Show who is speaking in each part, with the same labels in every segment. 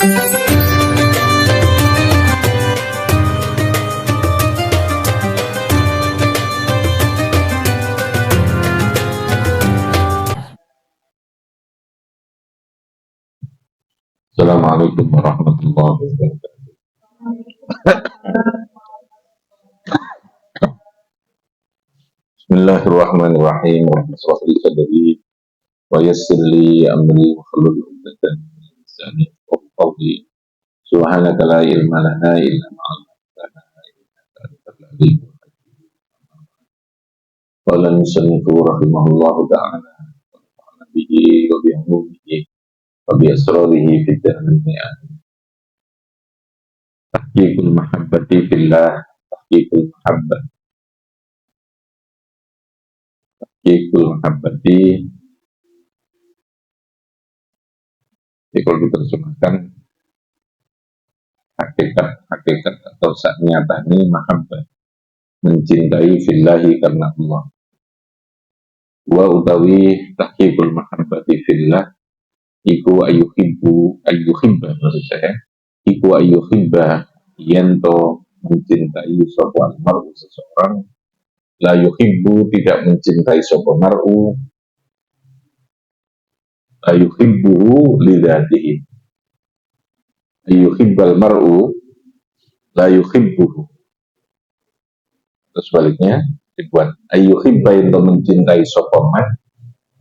Speaker 1: Assalamualaikum warahmatullahi wabarakatuh. Bismillahirrahmanirrahim. Rabbi shrah li sadri wa yassir li amri wa hlul 'uqdatam min lisani yafqahu qawli. Subhanaka la ilma lana illa ma 'allamtana innaka antal alimul hakim. Qala al-musannifu rahimahullahu ta'ala wa nabiyyi wa bi umumihi wa bi asrarihi fid darin. Tahqiqul mahabbati fillah, tahqiqul mahabbah. Tahqiqul mahabbati, kalau diterjemahkan hakikat atau nyatanya mahabbah, mencintai fillahi karena Allah. Wa utawi tahqiqul mahabbati fillah iku ayyuhibba maksud saya iku ayyuhibba yento mencintai sapa mar'u seseorang, la yuhibbu tidak mencintai sapa mar'u, la yuhibbuhu lidzatihi, ayyuhibbal mar'u la yuhibbuhu, terus sebaliknya dibuat ayyuhibba yento mencintai sapa man,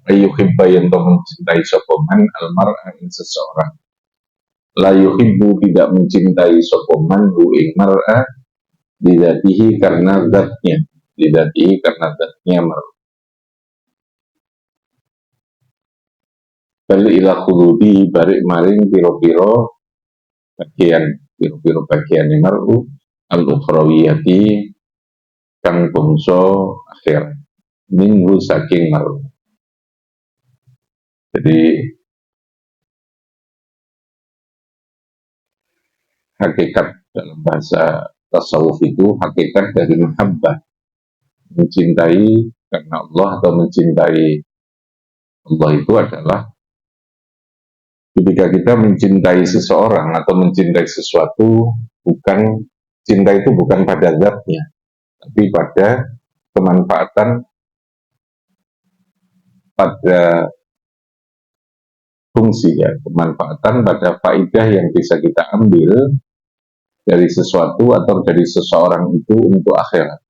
Speaker 1: ayyuhibba yento mencintai sapa man al mar'a ing seseorang, la yuhibbu tidak mencintai sapa man hu ing mar'a lidzatihi karena zatnya, lidzatihi karena zatnya mar'u. Bal ila khuludi barik maring piro-piro bagian mar'u al-ukhrawiyati kang bangsa akhirat minggu saking mar'u. Jadi hakikat dalam bahasa tasawuf itu hakikat dari mahabbah, mencintai karena Allah atau mencintai Allah itu adalah ketika kita mencintai seseorang atau mencintai sesuatu, bukan cinta itu bukan pada zatnya, tapi pada kemanfaatan, pada fungsi ya, kemanfaatan pada faedah yang bisa kita ambil dari sesuatu atau dari seseorang itu untuk akhirat,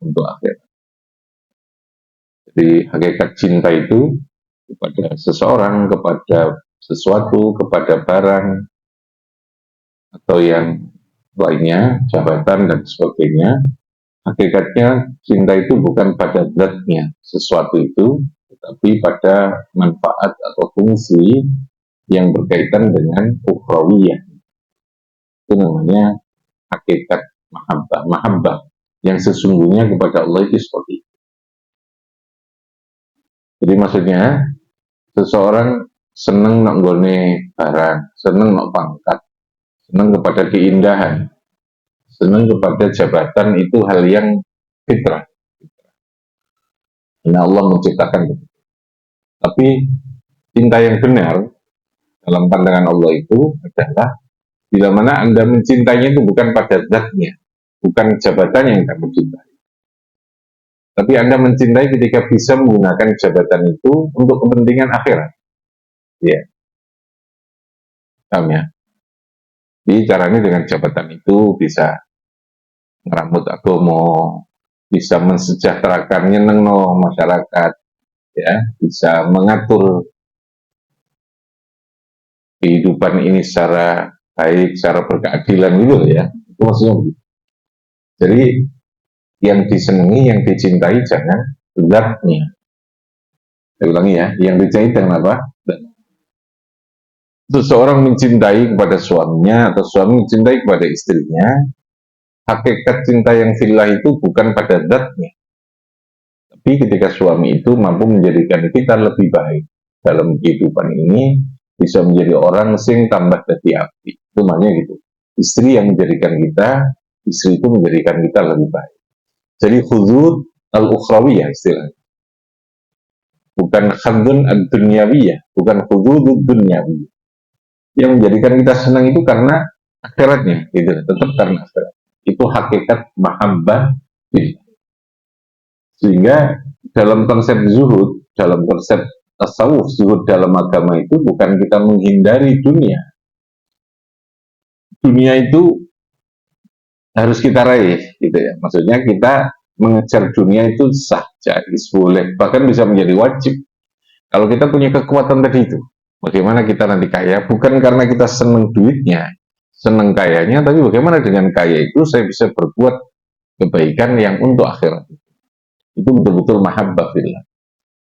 Speaker 1: untuk akhirat. Jadi hakikat cinta itu kepada seseorang, kepada sesuatu, kepada barang atau yang lainnya, jabatan dan sebagainya. Hakikatnya cinta itu bukan pada zatnya sesuatu itu, tetapi pada manfaat atau fungsi yang berkaitan dengan ukhrawiyah. Itu namanya hakikat mahabbah. Mahabbah yang sesungguhnya kepada Allah itu seperti itu. Jadi maksudnya seseorang seneng nak nggone barang, seneng nak pangkat, seneng kepada keindahan, seneng kepada jabatan, itu hal yang fitrah. Karena Allah menciptakan itu. Tapi cinta yang benar dalam pandangan Allah itu adalah bila mana Anda mencintainya itu bukan pada zatnya, bukan jabatannya yang kamu cintai, tapi Anda mencintai ketika bisa menggunakan jabatan itu untuk kepentingan akhirat. Ya, paham ya? Jadi caranya dengan jabatan itu bisa ngeramut agama, bisa mensejahterakan nyenengno masyarakat, ya, bisa mengatur kehidupan ini secara baik, secara berkeadilan gitu ya. Itu maksudnya begitu. Jadi yang disenangi, yang dicintai jangan zatnya. Saya ulangi ya, yang dicintai jangan apa? Seseorang mencintai kepada suaminya atau suami mencintai kepada istrinya, hakikat cinta yang fillah itu bukan pada zatnya, tapi ketika suami itu mampu menjadikan kita lebih baik dalam kehidupan ini, bisa menjadi orang sing tambah jadi api. Itu maknanya gitu. Istri yang menjadikan kita, istri itu menjadikan kita lebih baik. Jadi khudud al-ukhrawiyah istilahnya. Bukan khadun ad-dunyawiyah, bukan khudud ad-dunyawiyah. Yang menjadikan kita senang itu karena akhiratnya, gitu. Tetap karena akhirat. Itu hakikat mahabbah. Sehingga dalam konsep zuhud, dalam konsep tasawuf, zuhud dalam agama itu bukan kita menghindari dunia. Dunia itu harus kita raih, gitu ya. Maksudnya kita mengejar dunia itu sah, jais, boleh, bahkan bisa menjadi wajib. Kalau kita punya kekuatan tadi itu, bagaimana kita nanti kaya? Bukan karena kita seneng duitnya, seneng kayanya, tapi bagaimana dengan kaya itu saya bisa berbuat kebaikan yang untuk akhirat. Itu betul-betul mahabbah fillah.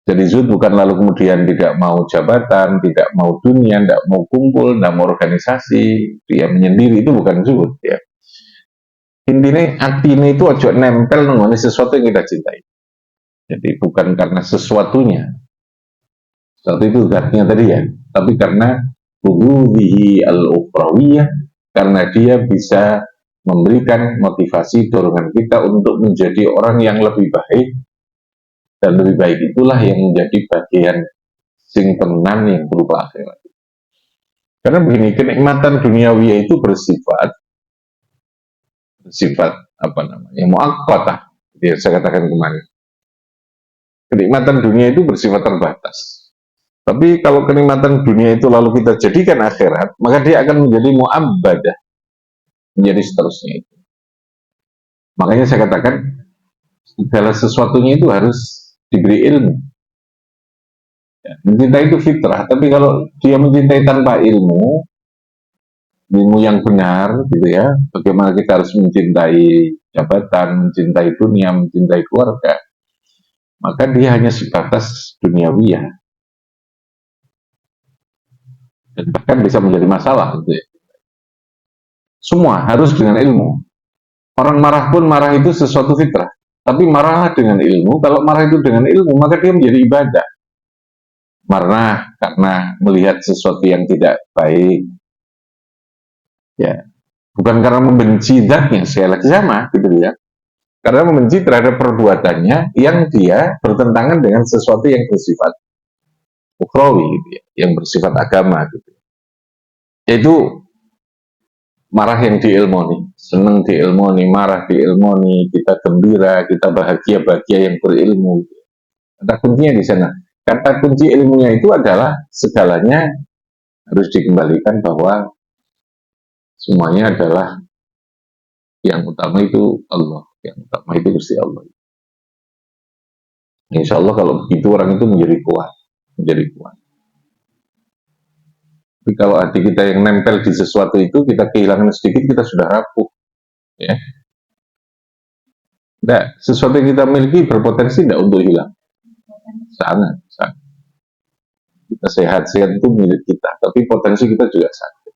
Speaker 1: Jadi zuhud bukan lalu kemudian tidak mau jabatan, tidak mau dunia, tidak mau kumpul, tidak mau organisasi, dia menyendiri, itu bukan zuhud ya. Intinya artinya itu ojo nempel nongoni sesuatu yang kita cintai. Jadi bukan karena sesuatunya, sesuatu itu zatnya tadi ya, tapi karena wujudihi al-ukhrawiyah, karena dia bisa memberikan motivasi dorongan kita untuk menjadi orang yang lebih baik, dan lebih baik itulah yang menjadi bagian sing tenan yang berupa akhirat. Karena begini, kenikmatan duniawi itu bersifat apa namanya, muaqqatah, yang saya katakan kemarin. Kenikmatan dunia itu bersifat terbatas. Tapi kalau kenikmatan dunia itu lalu kita jadikan akhirat, maka dia akan menjadi mu'abbadah, menjadi seterusnya itu. Makanya saya katakan segala sesuatunya itu harus diberi ilmu. Ya, mencintai itu fitrah, tapi kalau dia mencintai tanpa ilmu, ilmu yang benar, gitu ya, bagaimana kita harus mencintai jabatan, mencintai dunia, mencintai keluarga, maka dia hanya sebatas duniawiyah. Dan bahkan bisa menjadi masalah, gitu ya. Semua harus dengan ilmu. Orang marah pun marah itu sesuatu fitrah. Tapi marahlah dengan ilmu. Kalau marah itu dengan ilmu, maka dia menjadi ibadah. Marah karena melihat sesuatu yang tidak baik. Ya, bukan karena membenci zatnya, sekali lagi sama, gitu ya. Karena membenci terhadap perbuatannya yang dia bertentangan dengan sesuatu yang bersifat ukhrawi, gitu ya, yang bersifat agama, gitu. Yaitu marah yang diilmoni, senang diilmoni, marah diilmoni, kita gembira, kita bahagia yang berilmu. Kata kuncinya di sana. Kata kunci ilmunya itu adalah segalanya harus dikembalikan bahwa semuanya adalah yang utama itu Allah, yang utama itu Gusti Allah. Insya Allah kalau begitu orang itu menjadi kuat, menjadi kuat. Tapi kalau hati kita yang nempel di sesuatu itu, kita kehilangan sedikit, kita sudah rapuh. Ya. Nah, sesuatu yang kita miliki berpotensi tidak untuk hilang. Sangat, sangat. Kita sehat-sehat itu milik kita, tapi potensi kita juga sakit.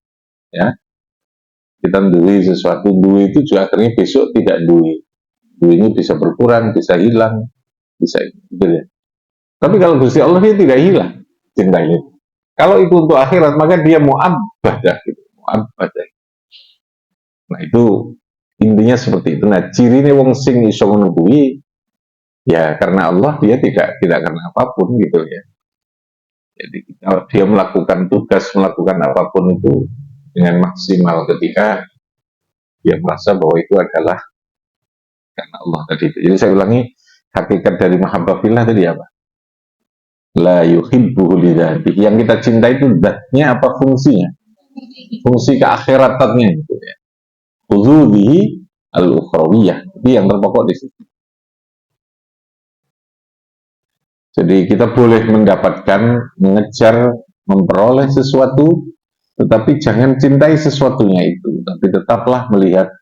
Speaker 1: Ya. Kita duit sesuatu, duit itu juga akhirnya besok tidak duit. Duit ini bisa berkurang, bisa hilang, bisa gitu ya. Tapi kalau Gusti Allah dia tidak hilang cintanya. Kalau itu untuk akhirat, maka dia mu'abbadah gitu, mu'abbadah. Nah itu intinya seperti itu. Nah cirinya wong sing iso menungguhi ya karena Allah dia tidak karena apapun gitu ya. Jadi kalau dia melakukan tugas, melakukan apapun itu dengan maksimal ketika dia merasa bahwa itu adalah karena Allah tadi. Jadi saya ulangi, hakikat dari mahabbah fillah tadi apa? La yuhibbuhu lidzatihi. Yang kita cintai itu zatnya apa fungsinya? Fungsi keakhiratannya gitu ya. Wujudihi al-ukhrawiyah. Itu yang terpokok di situ. Jadi kita boleh mendapatkan, mengejar, memperoleh sesuatu, tetapi jangan cintai sesuatunya itu. Tapi tetaplah melihat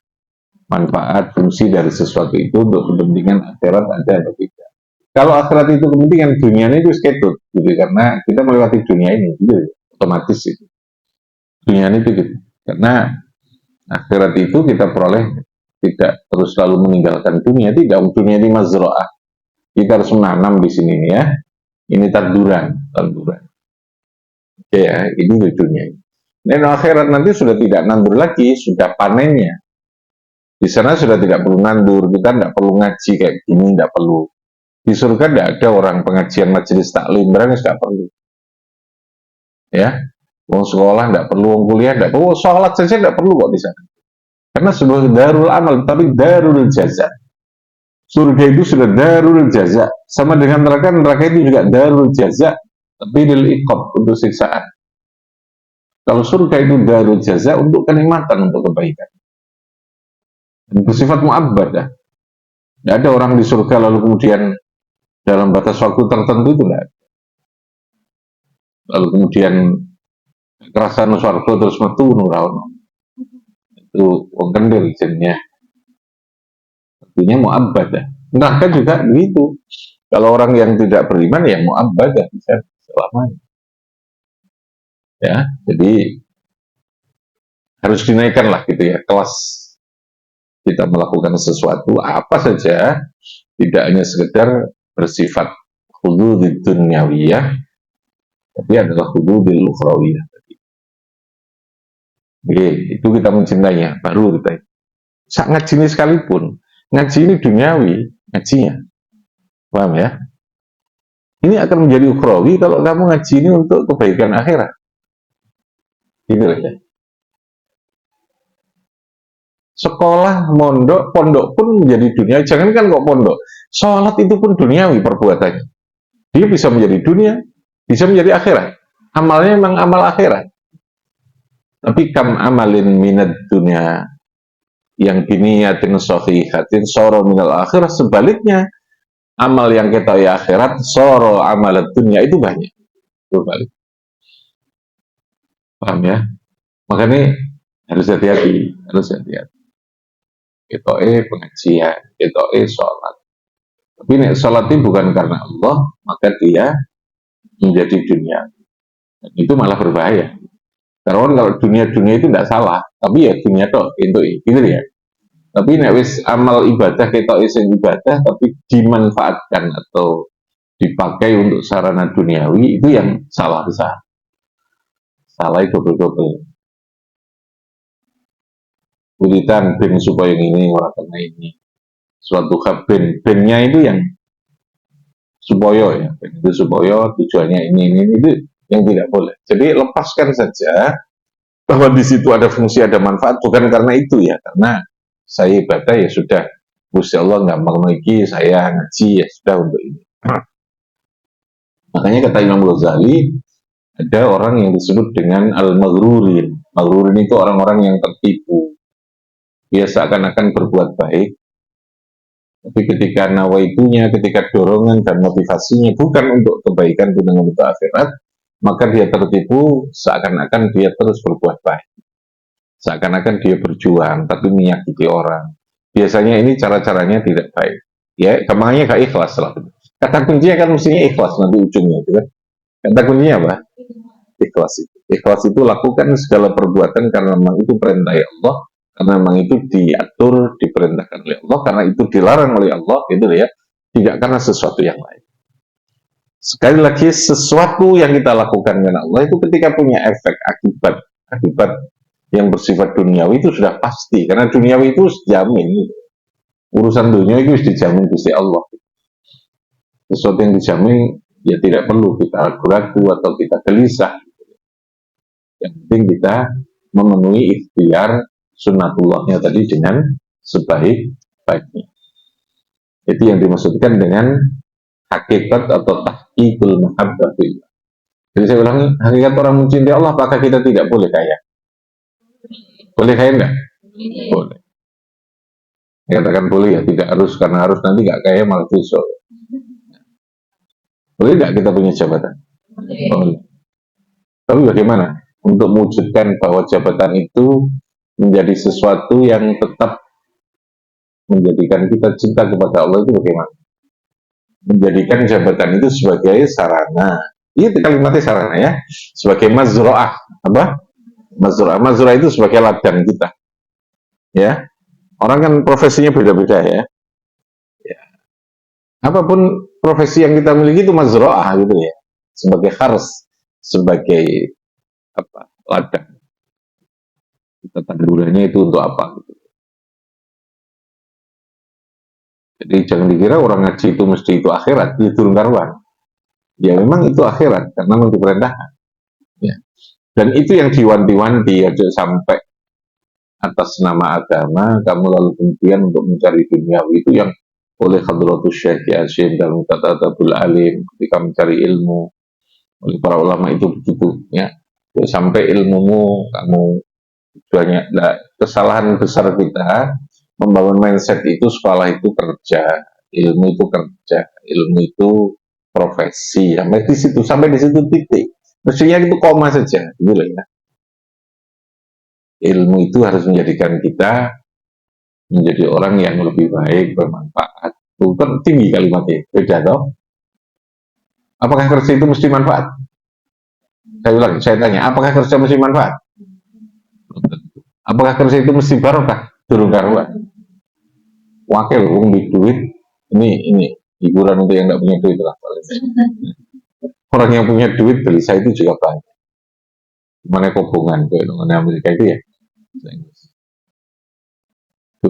Speaker 1: manfaat, fungsi dari sesuatu itu untuk kepentingan akhirat ada atau tidak. Kalau akhirat itu kepentingan, dunia ini itu sketut, gitu, karena kita melewati dunia ini, gitu, otomatis itu. Dunia ini itu gitu. Karena akhirat itu kita peroleh tidak terus selalu meninggalkan dunia, tidak. Dunia ini mazro'ah. Kita harus menanam di sini nih ya. Ini tanduran. Oke ya, ini dunia. Dan akhirat nanti sudah tidak nandur lagi, sudah panennya. Di sana sudah tidak perlu nandur, kita tidak perlu ngaji kayak gini, tidak perlu. Di surga tidak ada orang pengajian majelis taklim, berarti tidak perlu. Ya, Wong sekolah tidak perlu, wong kuliah tidak perlu, sholat saja tidak perlu kok di sana. Karena sebuah darul amal, tapi darul jaza. Surga itu sudah darul jaza. Sama dengan neraka, neraka itu juga darul jaza, tapi lil iqab, untuk siksaan. Kalau surga itu darul jaza untuk kenikmatan, untuk kebaikan. Dan bersifat mu'abbadah. Tidak ada orang di surga lalu kemudian dalam batas waktu tertentu itu tidak. Lalu kemudian kerasaan surga terus metu nurawan. Itu wong kendel jenenge. Artinya mu'abbadah. Neraka juga begitu. Kalau orang yang tidak beriman ya mu'abbadah bisa selamanya. Ya, jadi harus dinaikkan lah gitu ya kelas kita melakukan sesuatu apa saja, tidak hanya sekedar bersifat hududid dunyawiyah, tapi adalah hududil ukhrawiyah. Oke, itu kita mencintainya, baru kita ngaji ini sekalipun, ngaji ini duniawi, ngajinya, paham ya? Ini akan menjadi ukhrawi kalau kamu ngaji ini untuk kebaikan akhirat. Gitu ya. Sekolah, mondok, pondok pun menjadi dunia. Jangan kan kok pondok, sholat itu pun duniawi perbuatannya. Dia bisa menjadi dunia, bisa menjadi akhirat. Amalnya memang amal akhirat. Tapi kam amalin minat dunia yang biniyatin sohihatin soro minal akhirat, sebaliknya amal yang kita ya akhirat soro amalat dunia itu banyak. Berbalik. Paham ya? Makanya harus hati-hati, harus hati-hati. Pengajian, sholat. Tapi nek sholat itu bukan karena Allah, maka dia menjadi dunia. Dan itu malah berbahaya. Karena kalau dunia-dunia itu tidak salah, tapi ya dunia toh, itu gitu ya. Tapi nek wis amal ibadah kita isin ibadah, tapi dimanfaatkan atau dipakai untuk sarana duniawi, itu yang salah besar. Salah itu double-double. Kulitan ben supaya ini orang kena ini. Suatu ben-bennya itu yang supaya ya, ben itu supaya tujuannya ini itu yang tidak boleh. Jadi lepaskan saja bahwa di situ ada fungsi, ada manfaat, bukan karena itu ya, karena saya ibadah ya sudah, Gusti Allah nggak mau lagi saya ngaji ya sudah untuk ini. Makanya kata Imam Ghazali, ada orang yang disebut dengan al-maghrurin. Maghrurin itu orang-orang yang tertipu. Dia seakan-akan berbuat baik, tapi ketika nawaitunya, ketika dorongan dan motivasinya bukan untuk kebaikan dunia untuk akhirat, maka dia tertipu seakan-akan dia terus berbuat baik. Seakan-akan dia berjuang, tapi menyakiti orang. Biasanya ini cara-caranya tidak baik. Ya, kemangnya gak ikhlas lah. Kata kuncinya kan mestinya ikhlas nanti ujungnya itu kan. Kata kuncinya apa? Ikhlas itu. Ikhlas itu lakukan segala perbuatan karena memang itu perintah Allah, karena memang itu diatur, diperintahkan oleh Allah, karena itu dilarang oleh Allah, gitu ya. Tidak karena sesuatu yang lain. Sekali lagi, sesuatu yang kita lakukan dengan Allah itu ketika punya efek akibat yang bersifat duniawi itu sudah pasti, karena duniawi itu dijamin. Urusan dunia itu dijamin Gusti Allah. Sesuatu yang dijamin ya tidak perlu kita ragu-ragu atau kita gelisah. Yang penting kita memenuhi ikhtiar sunnatullahnya tadi dengan sebaik-baiknya. Itu yang dimaksudkan dengan hakikat atau tahqiqul mahabbah fillah. Jadi saya ulangi, hakikat orang mencintai Allah, apakah kita tidak boleh kaya? Boleh kaya enggak? Boleh. Katakan boleh ya, tidak harus, karena harus nanti nggak kaya malah dosa. Boleh nggak kita punya jabatan? Boleh. Tapi bagaimana untuk mewujudkan bahwa jabatan itu menjadi sesuatu yang tetap menjadikan kita cinta kepada Allah, itu bagaimana? Menjadikan jabatan itu sebagai sarana. Itu kalimatnya sarana ya, sebagai mazro'ah. Apa? Mazro'ah. Mazro'ah itu sebagai ladang kita. Ya, orang kan profesinya beda-beda ya. Ya. Apapun profesi yang kita miliki itu mazro'ah gitu ya, sebagai khars, sebagai apa? Ladang. Kita tandurannya itu untuk apa? Gitu. Jadi jangan dikira orang ngaji itu mesti itu akhirat, itu karuan. Ya memang itu akhirat karena memang diperintahkan. Ya. Dan itu yang diwanti-wanti, aja sampai atas nama agama kamu lalu kemudian untuk mencari duniawi, itu yang oleh Hadratus Syekh Yasin dalam Tatatabul Alim ketika mencari ilmu oleh para ulama itu begitu ya. Sampai ilmumu kamu tujuannya. Nah, kesalahan besar kita membangun mindset itu sekolah itu kerja, ilmu itu kerja, ilmu itu profesi, sampai di situ titik. Mestinya itu koma saja, gitu ya. Ilmu itu harus menjadikan kita menjadi orang yang lebih baik, bermanfaat. Itu kan tinggi kalimatnya, beda toh. Apakah kerja itu mesti manfaat? Saya ulang, saya tanya, apakah kerja mesti manfaat? Apakah kerja itu mesti barokah? Durung karuan. Wakil, di duit, ini hiburan untuk yang tidak punya duit lah. Orang yang punya duit beli saya itu juga banyak. Mana kobongan ke Amerika itu ya? Itu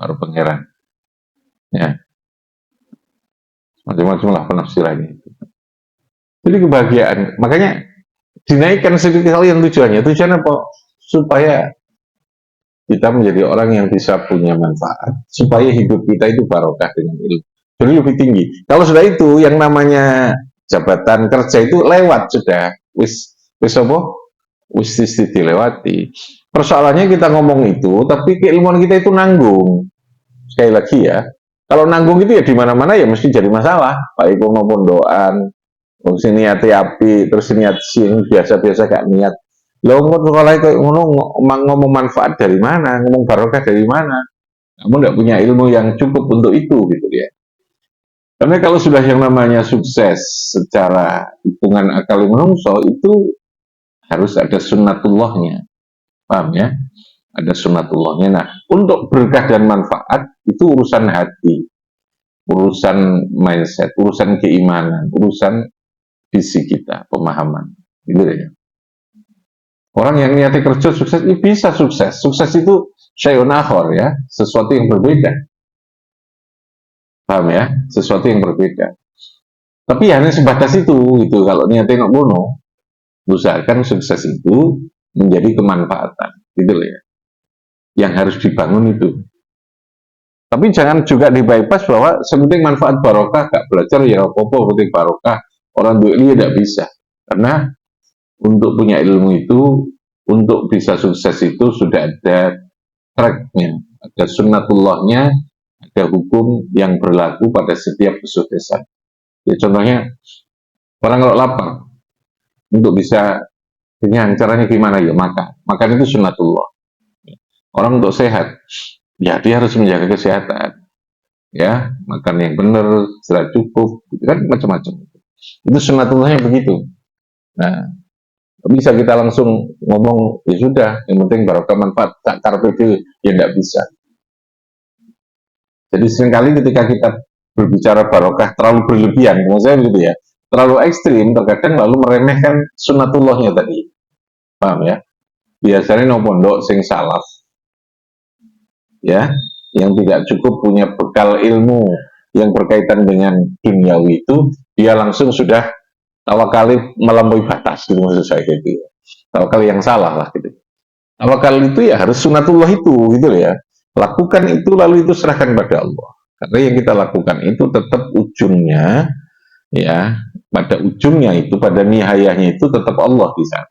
Speaker 1: baru pangeran. Ya, macam-macam lah penafsirannya. Jadi kebahagiaan, makanya dinaikkan sedikit kali yang tujuannya apa? Supaya kita menjadi orang yang bisa punya manfaat, supaya hidup kita itu barokah dengan ilmu. Jadi lebih tinggi. Kalau sudah itu, yang namanya jabatan kerja itu lewat sudah, wis apa? Wis dilewati. Persoalannya kita ngomong itu, tapi keilmuan kita itu nanggung. Sekali lagi ya, kalau nanggung itu ya di mana-mana ya mesti jadi masalah. Baik maupun doaan, mesti niat api, terus niat sing biasa-biasa gak niat. Lo ngomong manfaat dari mana, ngomong barokah dari mana? Kamu nggak punya ilmu yang cukup untuk itu, gitu ya. Karena kalau sudah yang namanya sukses secara hitungan akal menungso itu harus ada sunnatullahnya, paham ya? Ada sunnatullahnya. Nah, untuk berkah dan manfaat itu urusan hati, urusan mindset, urusan keimanan, urusan visi kita, pemahaman, gitu ya. Orang yang niatnya kerja sukses, bisa sukses. Sukses itu syai'un akhar ya, sesuatu yang berbeda. Paham ya? Sesuatu yang berbeda. Tapi hanya sebatas itu, gitu. Kalau niatnya nak bunuh, usahakan sukses itu menjadi kemanfaatan, gitu ya. Yang harus dibangun itu. Tapi jangan juga di bypass bahwa sepenting manfaat barokah, gak belajar ya apa-apa, penting barokah. Orang duit ini tidak bisa. Karena untuk punya ilmu itu, untuk bisa sukses itu sudah ada tracknya, ada sunnatullahnya, ada hukum yang berlaku pada setiap kesuksesan. Ya, contohnya, orang kalau lapar, untuk bisa kenyang, caranya gimana ya? Makan itu sunnatullah. Orang untuk sehat, ya dia harus menjaga kesehatan. Ya, makan yang benar, istirahat cukup, gitu kan macam-macam. Itu sunnatullahnya begitu. Nah, bisa kita langsung ngomong, ya sudah, yang penting barokah manfaat, tak karpe itu, ya tidak bisa. Jadi seringkali ketika kita berbicara barokah terlalu berlebihan, maksudnya begitu ya, terlalu ekstrim, terkadang lalu meremehkan sunnatullahnya tadi. Paham ya? Biasanya no pondok sing salaf, ya, yang tidak cukup punya bekal ilmu yang berkaitan dengan duniawi itu, dia langsung sudah tawakal melampaui batas, gitu maksud saya gitu. Tawakal yang salah lah gitu. Tawakal itu ya harus sunnatullah itu, gitu ya. Lakukan itu lalu itu serahkan pada Allah. Karena yang kita lakukan itu tetap ujungnya, ya, pada ujungnya itu, pada nihayahnya itu tetap Allah di sana.